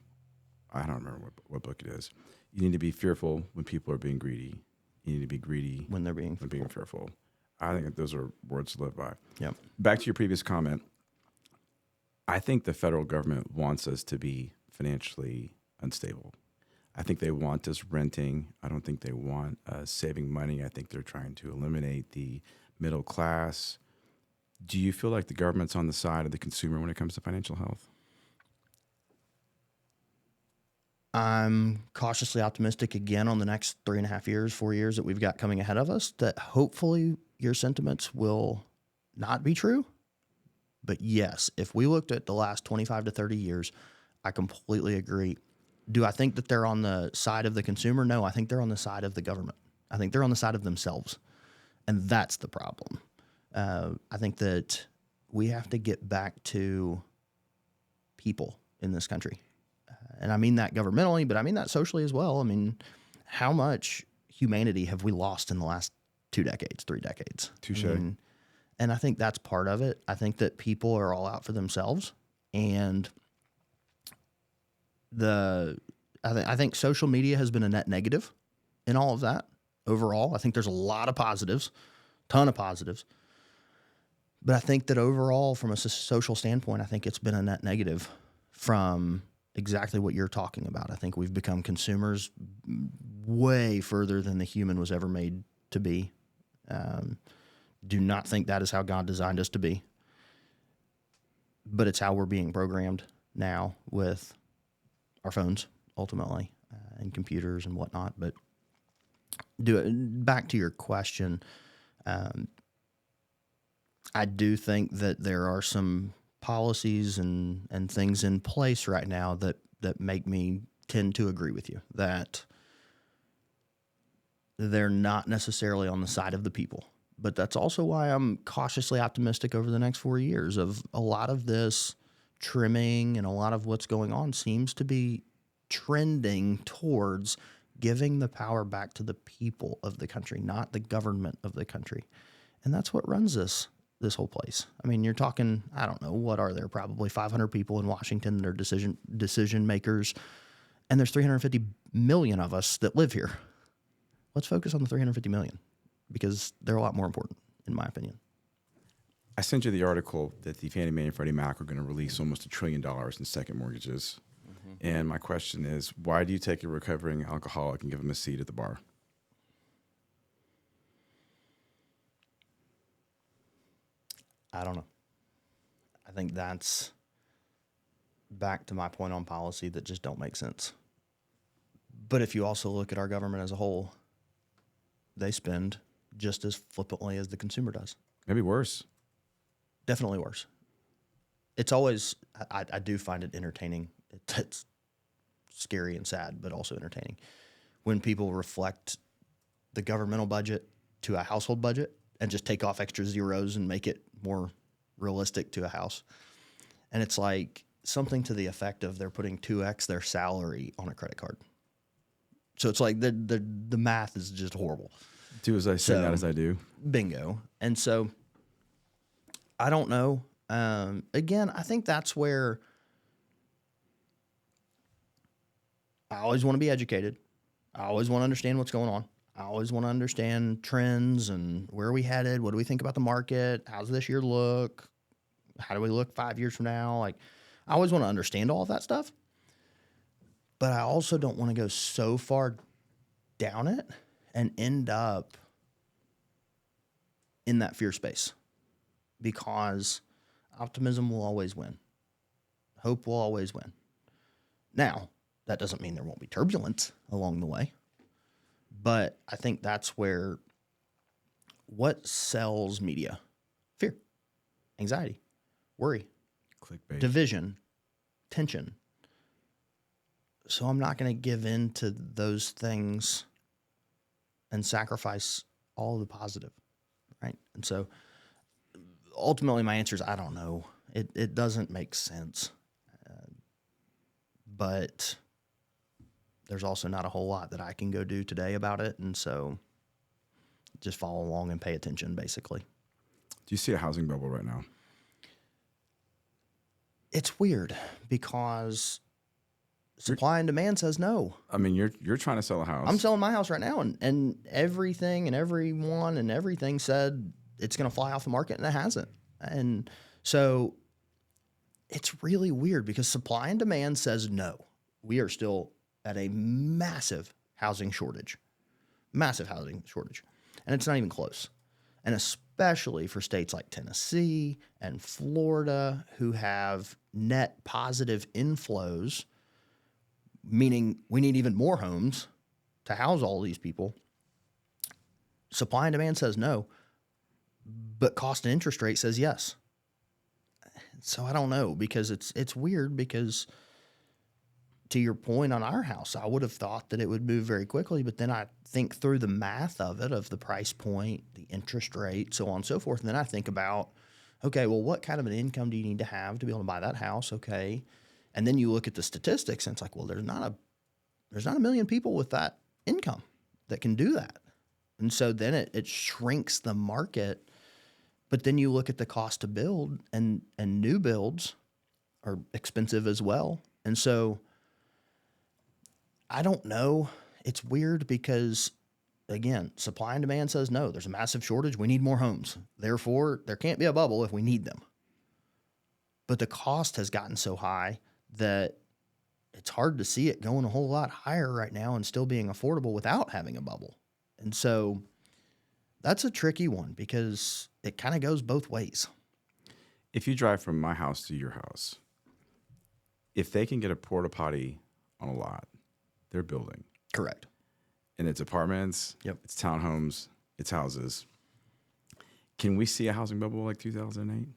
I don't remember what book it is. You need to be fearful when people are being greedy. You need to be greedy when they're being fearful. I think that those are words to live by. Yep. Back to your previous comment. I think the federal government wants us to be financially unstable. I think they want us renting. I don't think they want us saving money. I think they're trying to eliminate the middle class. Do you feel like the government's on the side of the consumer when it comes to financial health? I'm cautiously optimistic again on the next 3.5 years, 4 years that we've got coming ahead of us, that hopefully your sentiments will not be true. But yes, if we looked at the last 25 to 30 years, I completely agree. Do I think that they're on the side of the consumer? No, I think they're on the side of the government. I think they're on the side of themselves. And that's the problem. I think that we have to get back to people in this country. And I mean that governmentally, but I mean that socially as well. I mean, how much humanity have we lost in the last 2 decades, 3 decades? Touche. And I think that's part of it. I think that people are all out for themselves. And I think social media has been a net negative in all of that overall. I think there's a lot of positives, ton of positives. But I think that overall, from a social standpoint, I think it's been a net negative from exactly what you're talking about. I think we've become consumers way further than the human was ever made to be. Do not think that is how God designed us to be. But it's how we're being programmed now with our phones, ultimately, and computers and whatnot. But back to your question, I do think that there are some policies and things in place right now that make me tend to agree with you, that they're not necessarily on the side of the people. But that's also why I'm cautiously optimistic over the next 4 years of a lot of this trimming and a lot of what's going on seems to be trending towards giving the power back to the people of the country, not the government of the country. And that's what runs this whole place. I mean, you're talking, I don't know, what are there? Probably 500 people in Washington that are decision makers, and there's 350 million of us that live here. Let's focus on the 350 million because they're a lot more important, in my opinion. I sent you the article that the Fannie Mae and Freddie Mac are going to release almost $1 trillion in second mortgages. Mm-hmm. And my question is, why do you take a recovering alcoholic and give him a seat at the bar? I don't know. I think that's back to my point on policy that just don't make sense. But if you also look at our government as a whole, they spend just as flippantly as the consumer does. Maybe worse. Definitely worse. It's always, I do find it entertaining. It's scary and sad, but also entertaining. When people reflect the governmental budget to a household budget and just take off extra zeros and make it more realistic to a house. And it's like something to the effect of they're putting 2x their salary on a credit card. So it's like the math is just horrible. Do as I say, not as I do. Bingo. And so I don't know. Again, I think that's where I always want to be educated. I always want to understand what's going on. I always want to understand trends and where are we headed? What do we think about the market? How's this year look? How do we look 5 years from now? Like, I always want to understand all of that stuff. But I also don't want to go so far down it and end up in that fear space, because optimism will always win. Hope will always win. Now, that doesn't mean there won't be turbulence along the way, but I think that's where what sells media: fear, anxiety, worry, clickbait, division, tension. So I'm not going to give in to those things and sacrifice all of the positive, right? And so ultimately my answer is I don't know. It doesn't make sense. But there's also not a whole lot that I can go do today about it. And so just follow along and pay attention, basically. Do you see a housing bubble right now? It's weird because supply and demand says no. I mean, you're trying to sell a house. I'm selling my house right now, and everything and everyone and everything said it's going to fly off the market, and it hasn't. And so it's really weird because supply and demand says no. We are still at a massive housing shortage. Massive housing shortage. And it's not even close. And especially for states like Tennessee and Florida, who have net positive inflows, meaning we need even more homes to house all these people. Supply and demand says no, but cost and interest rate says yes. So I don't know, because it's weird, because to your point on our house, I would have thought that it would move very quickly, but then I think through the math of it, of the price point, the interest rate, so on and so forth. And then I think about, okay, well, what kind of an income do you need to have to be able to buy that house? Okay. And then you look at the statistics and it's like, well, there's not a million people with that income that can do that. And so then it shrinks the market. But then you look at the cost to build, and new builds are expensive as well. And so I don't know. It's weird because, again, supply and demand says no. There's a massive shortage. We need more homes. Therefore, there can't be a bubble if we need them. But the cost has gotten so high that it's hard to see it going a whole lot higher right now and still being affordable without having a bubble. And so that's a tricky one because it kind of goes both ways. If you drive from my house to your house, if they can get a porta potty on a lot, they're building. Correct. And it's apartments, Yep. It's townhomes, it's houses. Can we see a housing bubble like 2008?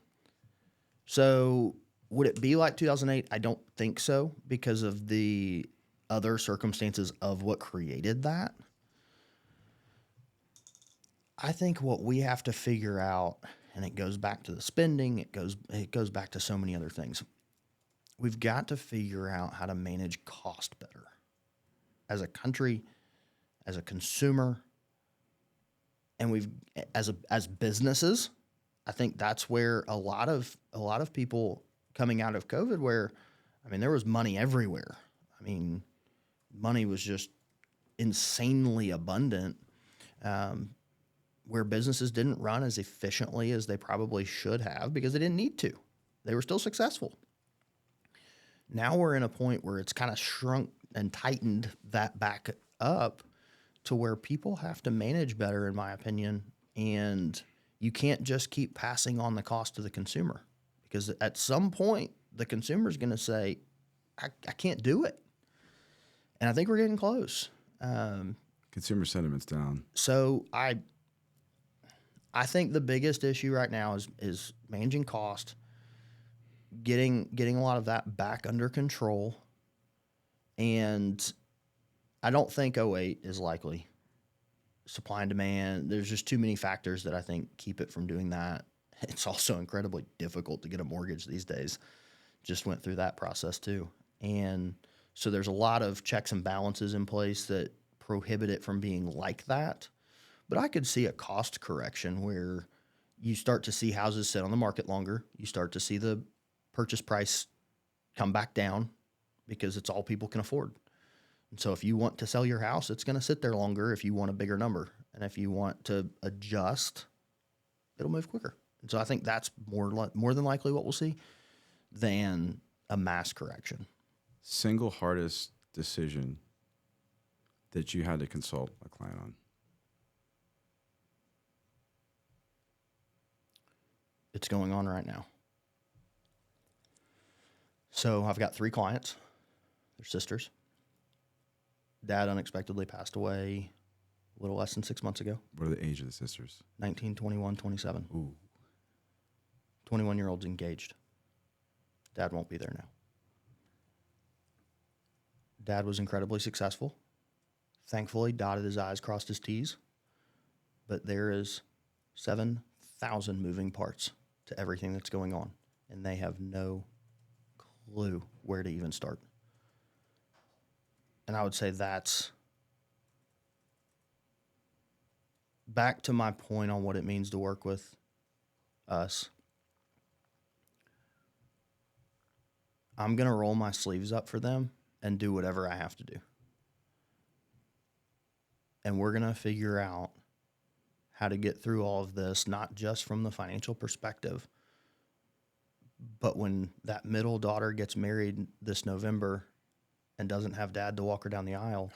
So would it be like 2008? I don't think so, because of the other circumstances of what created that. I think what we have to figure out, and it goes back to the spending, it goes back to so many other things. We've got to figure out how to manage cost better as a country, as a consumer, and as businesses. I think that's where a lot of people coming out of COVID, where, I mean, there was money everywhere. I mean, money was just insanely abundant, where businesses didn't run as efficiently as they probably should have because they didn't need to. They were still successful. Now we're in a point where it's kind of shrunk and tightened that back up to where people have to manage better, in my opinion, and you can't just keep passing on the cost to the consumer, because at some point the consumer is going to say, I can't do it. And I think we're getting close. Consumer sentiment's down. So I think the biggest issue right now is managing cost, getting a lot of that back under control. And I don't think '08 is likely. Supply and demand, there's just too many factors that I think keep it from doing that. It's also incredibly difficult to get a mortgage these days. Just went through that process too. And so there's a lot of checks and balances in place that prohibit it from being like that. But I could see a cost correction where you start to see houses sit on the market longer. You start to see the purchase price come back down because it's all people can afford. And so if you want to sell your house, it's going to sit there longer if you want a bigger number. And if you want to adjust, it'll move quicker. And so I think that's more than likely what we'll see than a mass correction. Single hardest decision that you had to consult a client on? It's going on right now. So I've got 3 clients. They're sisters. Dad unexpectedly passed away a little less than 6 months ago. What are the age of the sisters? 19, 21, 27. Ooh. 21-year-old's engaged. Dad won't be there now. Dad was incredibly successful. Thankfully, dotted his I's, crossed his T's. But there is 7,000 moving parts to everything that's going on, and they have no clue where to even start. And I would say that's back to my point on what it means to work with us. I'm going to roll my sleeves up for them and do whatever I have to do. And we're going to figure out how to get through all of this, not just from the financial perspective, but when that middle daughter gets married this November and doesn't have dad to walk her down the aisle,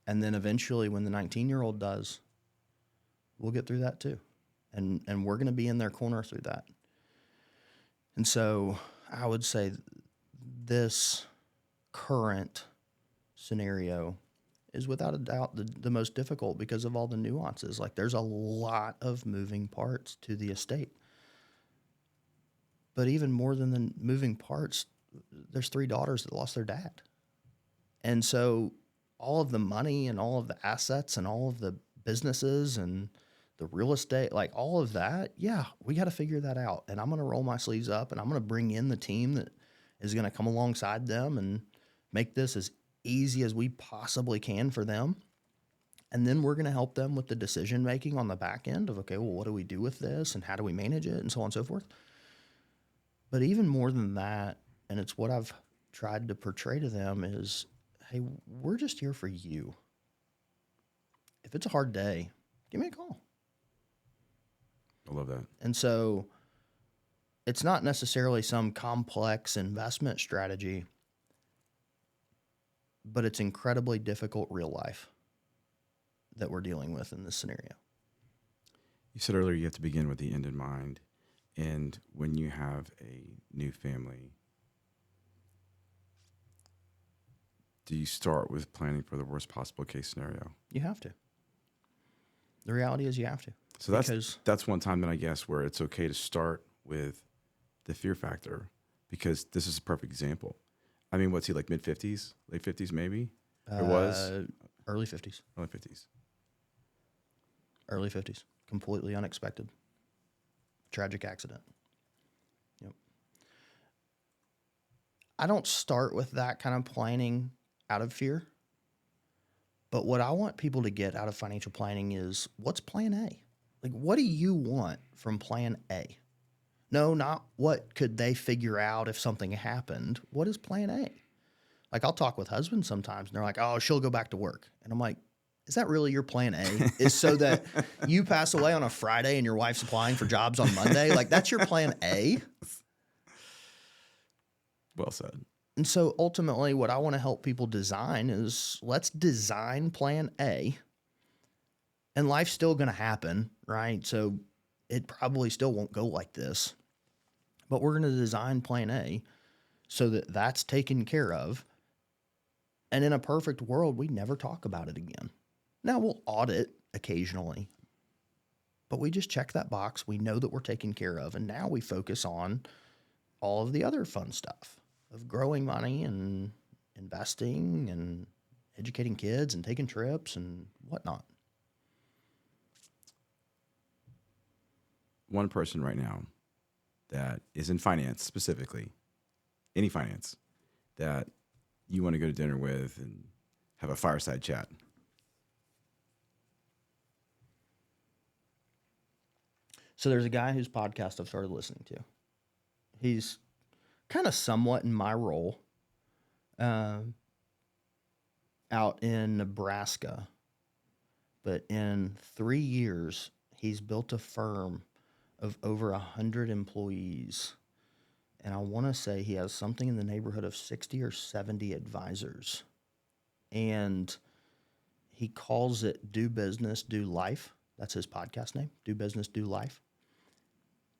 and then eventually when the 19-year-old does, we'll get through that too. And we're going to be in their corner through that. And so I would say this current scenario is without a doubt the most difficult because of all the nuances. Like there's a lot of moving parts to the estate. But even more than the moving parts, there's 3 daughters that lost their dad. And so all of the money and all of the assets and all of the businesses and the real estate, like all of that, yeah, we got to figure that out. And I'm going to roll my sleeves up and I'm going to bring in the team that is going to come alongside them and make this as easy as we possibly can for them. And then we're going to help them with the decision making on the back end of, okay, well, what do we do with this and how do we manage it and so on and so forth. But even more than that, and it's what I've tried to portray to them is, hey, we're just here for you. If it's a hard day, give me a call. I love that. And so it's not necessarily some complex investment strategy, but it's incredibly difficult real life that we're dealing with in this scenario. You said earlier you have to begin with the end in mind. And when you have a new family, do you start with planning for the worst possible case scenario? You have to. The reality is you have to. So that's one time that I guess where it's okay to start with the fear factor, because this is a perfect example. I mean, what's he, like mid-50s, late 50s maybe? It was? Early 50s. Early 50s. Early 50s. Completely unexpected. Tragic accident. Yep. I don't start with that kind of planning out of fear. But what I want people to get out of financial planning is, what's plan A? Like, what do you want from plan A? No, not what could they figure out if something happened. What is plan A? Like, I'll talk with husbands sometimes, and they're like, oh, she'll go back to work. And I'm like, is that really your plan A? Is so that you pass away on a Friday and your wife's applying for jobs on Monday? Like, that's your plan A? Well said. And so ultimately what I want to help people design is, let's design plan A. And life's still going to happen, right? So it probably still won't go like this. But we're going to design plan A so that that's taken care of. And in a perfect world, we never talk about it again. Now we'll audit occasionally, but we just check that box. We know that we're taken care of. And now we focus on all of the other fun stuff of growing money and investing and educating kids and taking trips and whatnot. One person right now that is in finance specifically, any finance, that you want to go to dinner with and have a fireside chat. So there's a guy whose podcast I've started listening to. He's kind of somewhat in my role out in Nebraska. But in 3 years, he's built a firm of over 100 employees. And I want to say he has something in the neighborhood of 60 or 70 advisors. And he calls it Do Business, Do Life. That's his podcast name, Do Business, Do Life.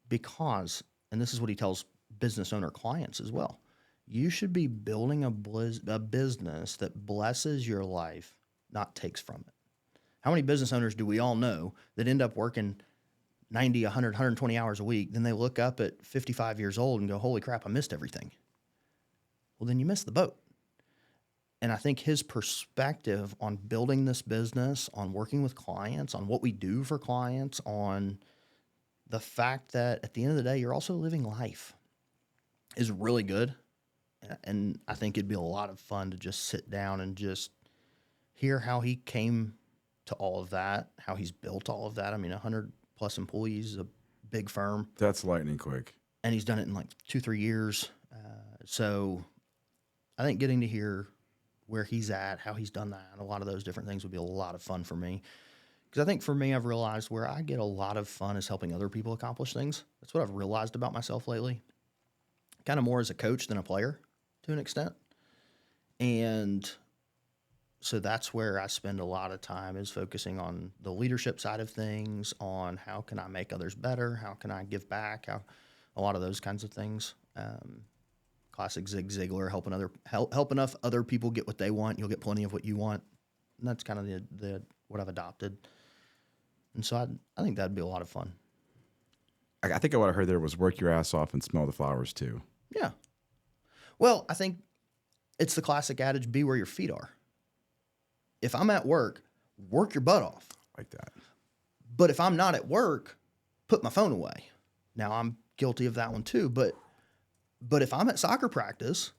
Because, and this is what he tells business owner clients as well, you should be building a business that blesses your life, not takes from it. How many business owners do we all know that end up working 90, 100, 120 hours a week, then they look up at 55 years old and go, holy crap, I missed everything. Well, then you missed the boat. And I think his perspective on building this business, on working with clients, on what we do for clients, on the fact that at the end of the day, you're also living life is really good. And I think it'd be a lot of fun to just sit down and just hear how he came to all of that, how he's built all of that. I mean, 100 plus employees, a big firm. That's lightning quick. And he's done it in like 2-3 years. So I think getting to hear where he's at, how he's done that, a lot of those different things would be a lot of fun for me. Because I think for me, I've realized where I get a lot of fun is helping other people accomplish things. That's what I've realized about myself lately. Kind of more as a coach than a player to an extent. And so that's where I spend a lot of time, is focusing on the leadership side of things, on how can I make others better, how can I give back, a lot of those kinds of things. Classic Zig Ziglar, help enough other people get what they want, you'll get plenty of what you want. And that's kind of the what I've adopted. And so I think that'd be a lot of fun. I think what I heard there was work your ass off and smell the flowers too. Yeah. Well, I think it's the classic adage, be where your feet are. If I'm at work, work your butt off. Like that. But if I'm not at work, put my phone away. Now, I'm guilty of that one too, but if I'm at soccer practice,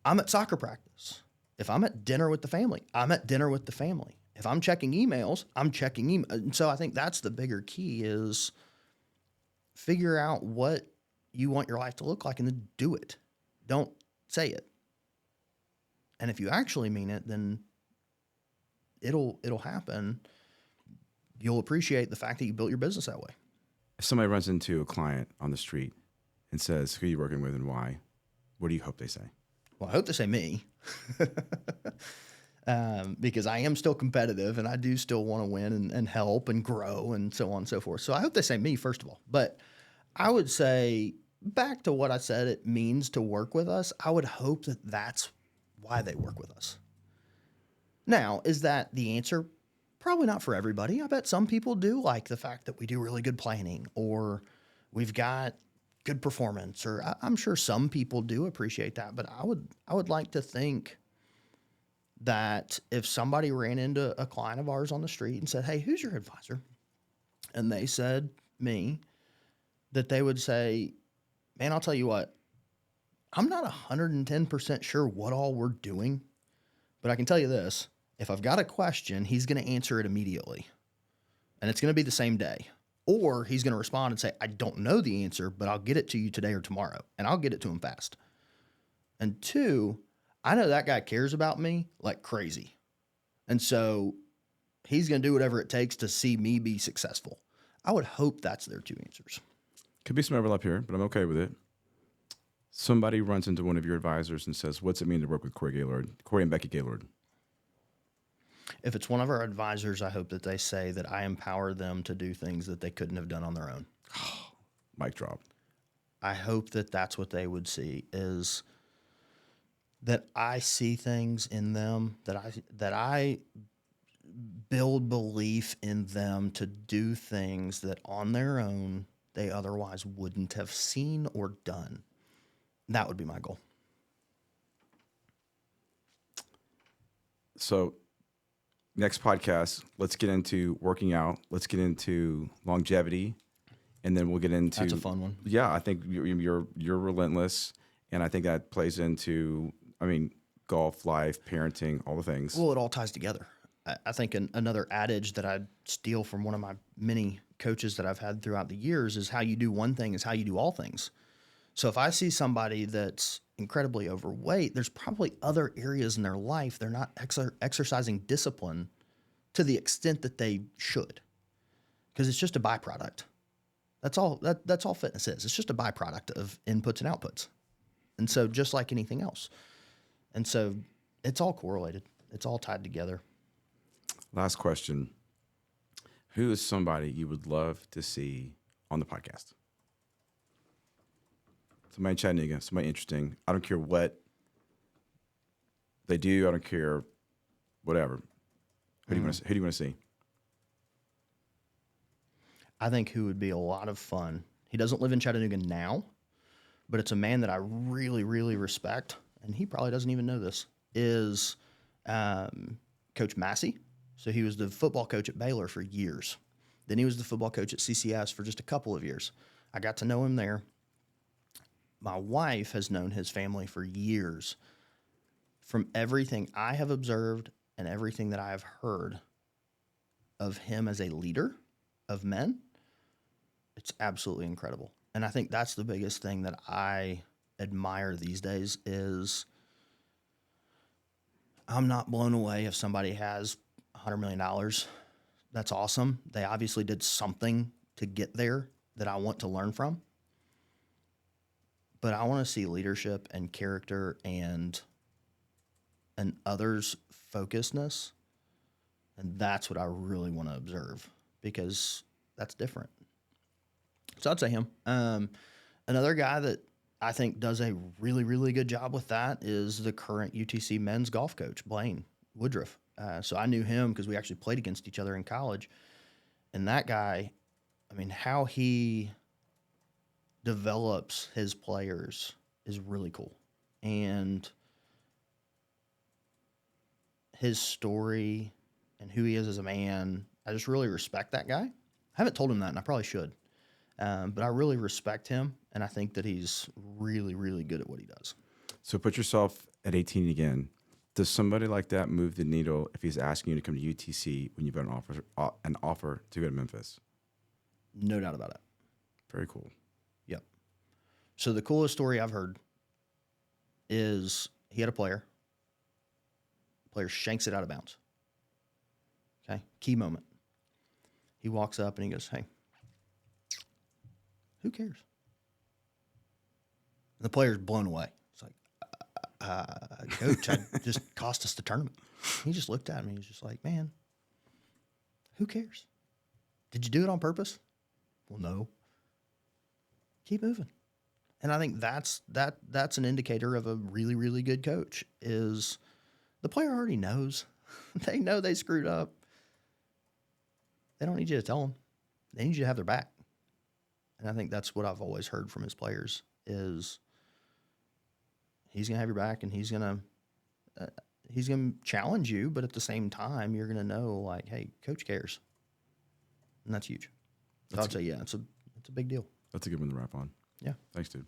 I'm at soccer practice. If I'm at dinner with the family, I'm at dinner with the family. If I'm checking emails, I'm checking emails. And so I think that's the bigger key, is figure out what you want your life to look like and then do it. Don't say it. And if you actually mean it, then it'll happen. You'll appreciate the fact that you built your business that way. If somebody runs into a client on the street and says, who are you working with and why, what do you hope they say? Well, I hope they say me. Because I am still competitive and I do still want to win and help and grow and so on and so forth. So I hope they say me, first of all. But I would say, back to what I said it means to work with us, I would hope that that's why they work with us. Now, is that the answer? Probably not for everybody. I bet some people do like the fact that we do really good planning, or we've got good performance, or I'm sure some people do appreciate that. But I would like to think that if somebody ran into a client of ours on the street and said, hey, who's your advisor? And they said me, that they would say, man, I'll tell you what, I'm not 110% sure what all we're doing, but I can tell you this. If I've got a question, he's going to answer it immediately. And it's going to be the same day. Or he's going to respond and say, I don't know the answer, but I'll get it to you today or tomorrow. And I'll get it to him fast. And two, I know that guy cares about me like crazy. And so he's going to do whatever it takes to see me be successful. I would hope that's their two answers. Could be some overlap here, but I'm okay with it. Somebody runs into one of your advisors and says, what's it mean to work with Cory Gaylord, Cory and Becky Gaylord? If it's one of our advisors, I hope that they say that I empower them to do things that they couldn't have done on their own. Mic drop. I hope that that's what they would see, is that I see things in them, that I build belief in them to do things that on their own they otherwise wouldn't have seen or done. That would be my goal. So next podcast, let's get into working out. Let's get into longevity, and then we'll get into. That's a fun one. Yeah, I think you're relentless, and I think that plays into, golf, life, parenting, all the things. Well, it all ties together. I think another adage that I steal from one of my many coaches that I've had throughout the years is, how you do one thing is how you do all things. So if I see somebody that's incredibly overweight, there's probably other areas in their life they're not exercising discipline to the extent that they should, because it's just a byproduct. That's all fitness is. It's just a byproduct of inputs and outputs. And so just like anything else. And so it's all correlated. It's all tied together. Last question. Who is somebody you would love to see on the podcast? Somebody in Chattanooga, somebody interesting. I don't care what they do. I don't care whatever. Who do you want to see? I think who would be a lot of fun. He doesn't live in Chattanooga now, but it's a man that I really, really respect, and he probably doesn't even know this, is Coach Massey. So he was the football coach at Baylor for years. Then he was the football coach at CCS for just a couple of years. I got to know him there. my wife has known his family for years. From everything I have observed and everything that I have heard of him as a leader of men, it's absolutely incredible. And I think that's the biggest thing that I admire these days is I'm not blown away if somebody has $100 million. That's awesome. They obviously did something to get there that I want to learn from. But I want to see leadership and character and others' focusedness. And that's what I really want to observe because that's different. So I'd say him. Another guy that I think does a really, really good job with that is the current UTC men's golf coach, Blaine Woodruff. So I knew him because we actually played against each other in college. And that guy, I mean, how he develops his players is really cool. And his story and who he is as a man, I just really respect that guy. I haven't told him that, and I probably should. But I really respect him, and I think that he's really, really good at what he does. So put yourself at 18 again. Does somebody like that move the needle if he's asking you to come to UTC when you've got an offer to go to Memphis? No doubt about it. Very cool. Yep. So the coolest story I've heard is he had a player. Player shanks it out of bounds. Okay, key moment. He walks up and he goes, "Hey, who cares?" And the player's blown away. It's like, "Coach, I just cost us the tournament." He just looked at me. He's just like, "Man, who cares? Did you do it on purpose?" "Well, no." Keep moving. And I think that's an indicator of a really, really good coach is the player already knows. They know they screwed up. They don't need you to tell them. They need you to have their back. And I think that's what I've always heard from his players is he's going to have your back and he's going to challenge you, but at the same time, you're going to know like, hey, coach cares. And that's huge. So I'd say, yeah, it's a big deal. That's a good one to wrap on. Yeah. Thanks, dude.